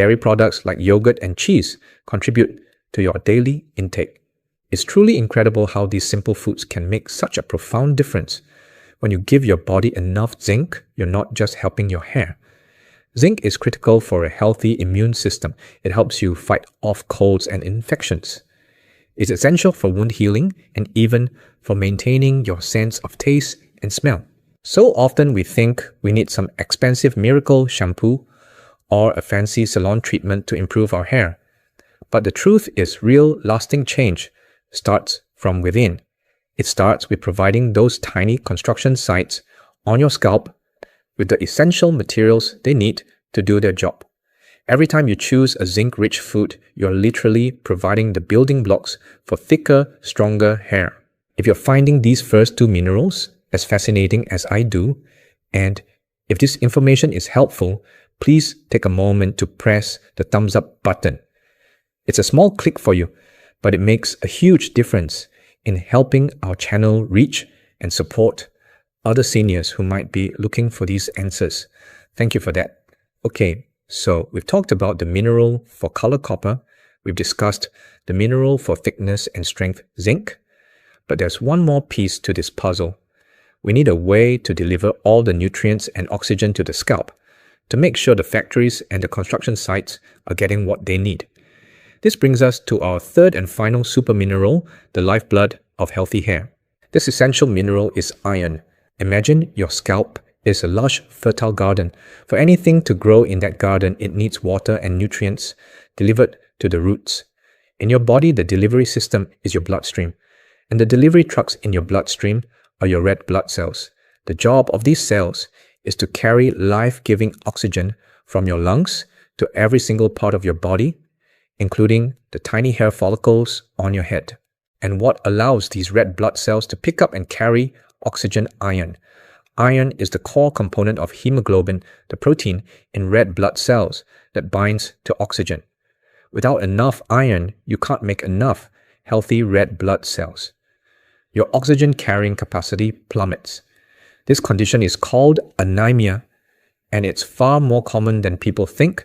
Dairy products like yogurt and cheese contribute to your daily intake. It's truly incredible how these simple foods can make such a profound difference. When you give your body enough zinc, you're not just helping your hair. Zinc is critical for a healthy immune system. It helps you fight off colds and infections. It's essential for wound healing and even for maintaining your sense of taste and smell. So often we think we need some expensive miracle shampoo or a fancy salon treatment to improve our hair. But the truth is, real lasting change starts from within. It starts with providing those tiny construction sites on your scalp with the essential materials they need to do their job. Every time you choose a zinc-rich food, you're literally providing the building blocks for thicker, stronger hair. If you're finding these first two minerals as fascinating as I do, and if this information is helpful, please take a moment to press the thumbs up button. It's a small click for you, but it makes a huge difference in helping our channel reach and support other seniors who might be looking for these answers. Thank you for that. Okay, so we've talked about the mineral for color copper, we've discussed the mineral for thickness and strength zinc, but there's one more piece to this puzzle. We need a way to deliver all the nutrients and oxygen to the scalp to make sure the factories and the construction sites are getting what they need. This brings us to our third and final super mineral, the lifeblood of healthy hair. This essential mineral is iron. Imagine your scalp is a lush, fertile garden. For anything to grow in that garden, it needs water and nutrients delivered to the roots. In your body, the delivery system is your bloodstream, and the delivery trucks in your bloodstream are your red blood cells. The job of these cells is to carry life-giving oxygen from your lungs to every single part of your body, including the tiny hair follicles on your head. And what allows these red blood cells to pick up and carry oxygen? Iron. Iron is the core component of hemoglobin, the protein in red blood cells that binds to oxygen. Without enough iron, you can't make enough healthy red blood cells. Your oxygen carrying capacity plummets. This condition is called anemia, and it's far more common than people think,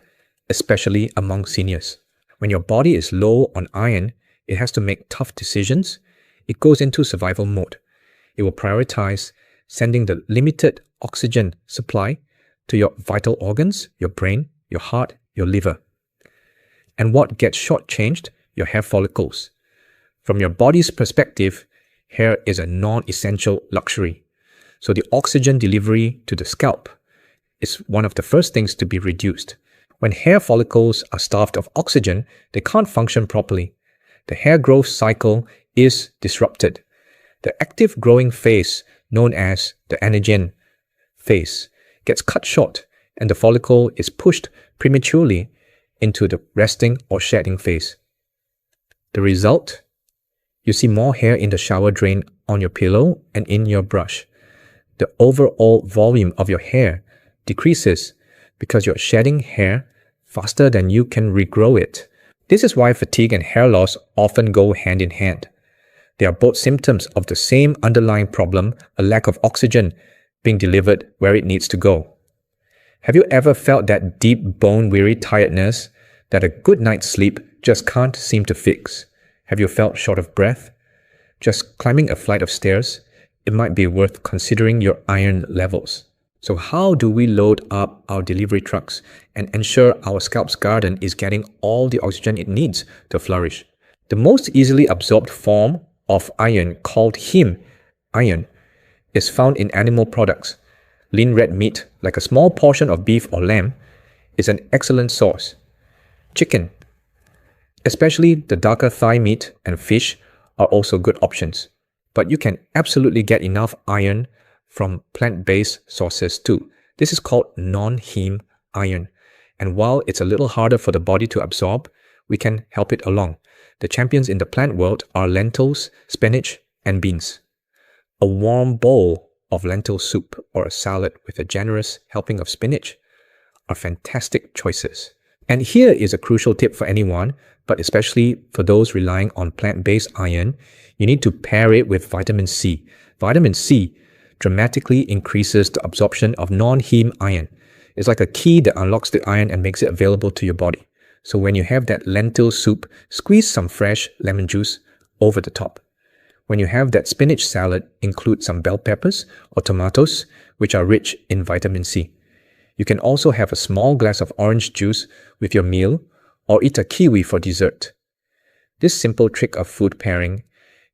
especially among seniors. When your body is low on iron, it has to make tough decisions. It goes into survival mode. It will prioritize sending the limited oxygen supply to your vital organs, your brain, your heart, your liver. And what gets shortchanged? Your hair follicles. From your body's perspective, hair is a non-essential luxury. So the oxygen delivery to the scalp is one of the first things to be reduced. When hair follicles are starved of oxygen, they can't function properly. The hair growth cycle is disrupted. The active growing phase, known as the anagen phase, gets cut short, and the follicle is pushed prematurely into the resting or shedding phase. The result? You see more hair in the shower drain, on your pillow, and in your brush. The overall volume of your hair decreases because you're shedding hair faster than you can regrow it. This is why fatigue and hair loss often go hand in hand. They are both symptoms of the same underlying problem, a lack of oxygen being delivered where it needs to go. Have you ever felt that deep bone-weary tiredness that a good night's sleep just can't seem to fix? Have you felt short of breath? Just climbing a flight of stairs? It might be worth considering your iron levels. So how do we load up our delivery trucks and ensure our scalp's garden is getting all the oxygen it needs to flourish? The most easily absorbed form of iron, called heme iron, is found in animal products. Lean red meat, like a small portion of beef or lamb, is an excellent source. Chicken, especially the darker thigh meat, and fish are also good options. But you can absolutely get enough iron from plant-based sources too. This is called non-heme iron. And while it's a little harder for the body to absorb, we can help it along. The champions in the plant world are lentils, spinach, and beans. A warm bowl of lentil soup or a salad with a generous helping of spinach are fantastic choices. And here is a crucial tip for anyone, but especially for those relying on plant-based iron. You need to pair it with vitamin C. Vitamin C dramatically increases the absorption of non-heme iron. It's like a key that unlocks the iron and makes it available to your body. So when you have that lentil soup, squeeze some fresh lemon juice over the top. When you have that spinach salad, include some bell peppers or tomatoes, which are rich in vitamin C. You can also have a small glass of orange juice with your meal or eat a kiwi for dessert. This simple trick of food pairing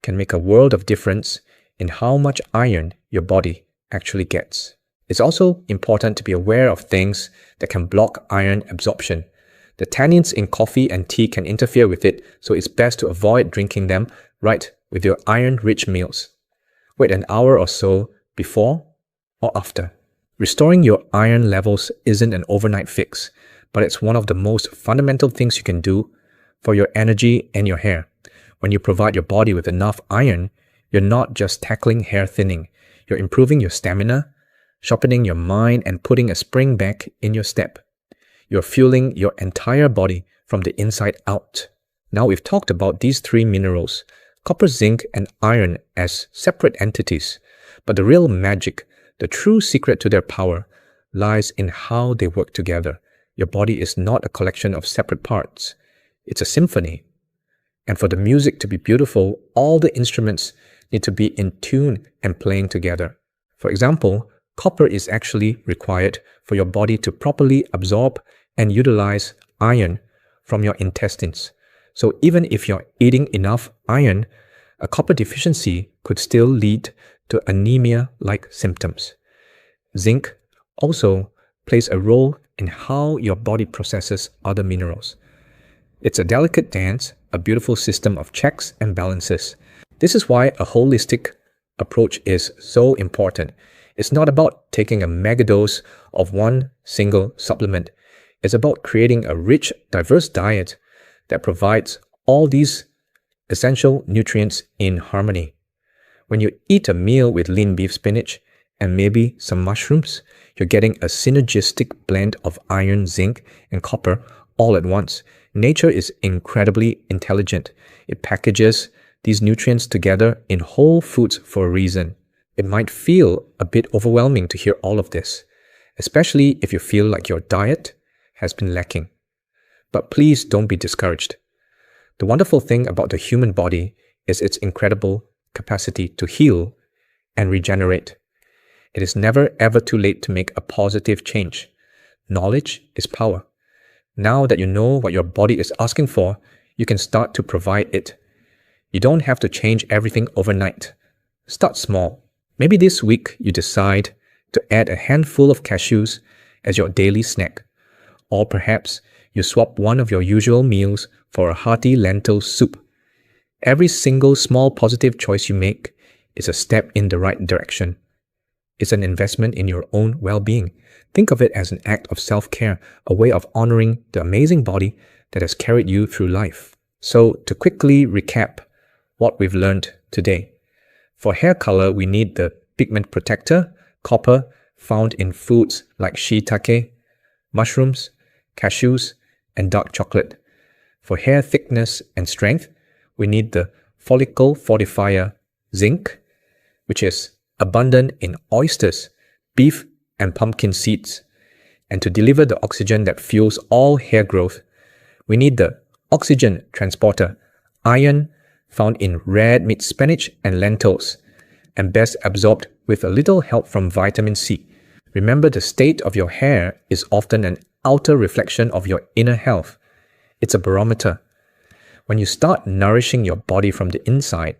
can make a world of difference in how much iron your body actually gets. It's also important to be aware of things that can block iron absorption. The tannins in coffee and tea can interfere with it, so it's best to avoid drinking them right with your iron-rich meals. Wait an hour or so before or after. Restoring your iron levels isn't an overnight fix, but it's one of the most fundamental things you can do for your energy and your hair. When you provide your body with enough iron, you're not just tackling hair thinning, you're improving your stamina, sharpening your mind, and putting a spring back in your step. You're fueling your entire body from the inside out. Now we've talked about these three minerals, copper, zinc, and iron, as separate entities. But the real magic, the true secret to their power, lies in how they work together. Your body is not a collection of separate parts. It's a symphony. And for the music to be beautiful, all the instruments need to be in tune and playing together. For example, copper is actually required for your body to properly absorb and utilize iron from your intestines. So even if you're eating enough iron, a copper deficiency could still lead to anemia-like symptoms. Zinc also plays a role in how your body processes other minerals. It's a delicate dance, a beautiful system of checks and balances. This is why a holistic approach is so important. It's not about taking a megadose of one single supplement. It's about creating a rich, diverse diet that provides all these essential nutrients in harmony. When you eat a meal with lean beef spinach and maybe some mushrooms, you're getting a synergistic blend of iron, zinc, and copper all at once. Nature is incredibly intelligent. It packages these nutrients together in whole foods for a reason. It might feel a bit overwhelming to hear all of this, especially if you feel like your diet has been lacking. But please don't be discouraged. The wonderful thing about the human body is its incredible capacity to heal and regenerate. It is never ever too late to make a positive change. Knowledge is power. Now that you know what your body is asking for, you can start to provide it. You don't have to change everything overnight. Start small. Maybe this week you decide to add a handful of cashews as your daily snack. Or perhaps you swap one of your usual meals for a hearty lentil soup. Every single small positive choice you make is a step in the right direction. It's an investment in your own well-being. Think of it as an act of self-care, a way of honoring the amazing body that has carried you through life. So, to quickly recap what we've learned today. For hair color, we need the pigment protector, copper, found in foods like shiitake, mushrooms, cashews, and dark chocolate. For hair thickness and strength, we need the follicle fortifier, zinc, which is abundant in oysters, beef, and pumpkin seeds. And to deliver the oxygen that fuels all hair growth, we need the oxygen transporter, iron, found in red meat spinach and lentils, and best absorbed with a little help from vitamin C. Remember, the state of your hair is often an outer reflection of your inner health. It's a barometer. When you start nourishing your body from the inside,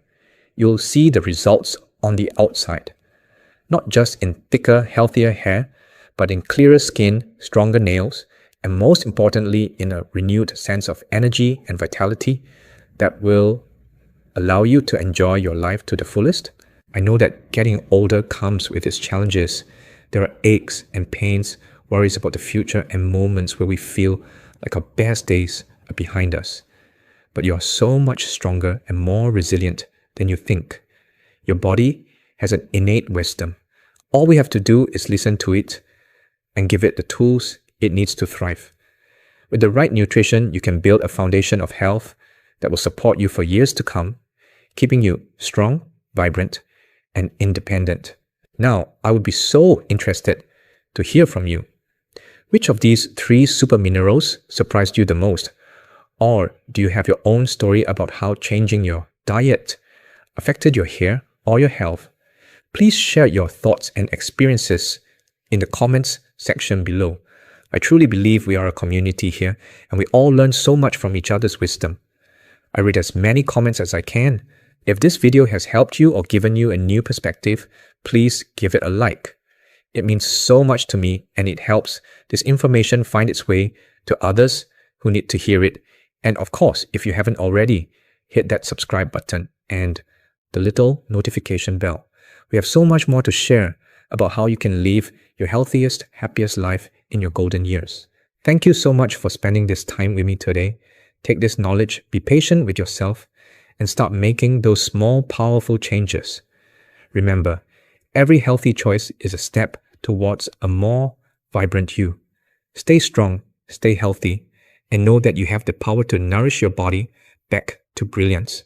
you'll see the results on the outside. Not just in thicker, healthier hair, but in clearer skin, stronger nails, and most importantly, in a renewed sense of energy and vitality that will allow you to enjoy your life to the fullest. I know that getting older comes with its challenges. There are aches and pains, worries about the future, and moments where we feel like our best days are behind us. But you are so much stronger and more resilient than you think. Your body has an innate wisdom. All we have to do is listen to it and give it the tools it needs to thrive. With the right nutrition, you can build a foundation of health that will support you for years to come, keeping you strong, vibrant, and independent. Now, I would be so interested to hear from you. Which of these 3 super minerals surprised you the most? Or do you have your own story about how changing your diet affected your hair or your health? Please share your thoughts and experiences in the comments section below. I truly believe we are a community here and we all learn so much from each other's wisdom. I read as many comments as I can. If this video has helped you or given you a new perspective, please give it a like. It means so much to me and it helps this information find its way to others who need to hear it. And of course, if you haven't already, hit that subscribe button and the little notification bell. We have so much more to share about how you can live your healthiest, happiest life in your golden years. Thank you so much for spending this time with me today. Take this knowledge, be patient with yourself, and start making those small, powerful changes. Remember, every healthy choice is a step towards a more vibrant you. Stay strong, stay healthy, and know that you have the power to nourish your body back to brilliance.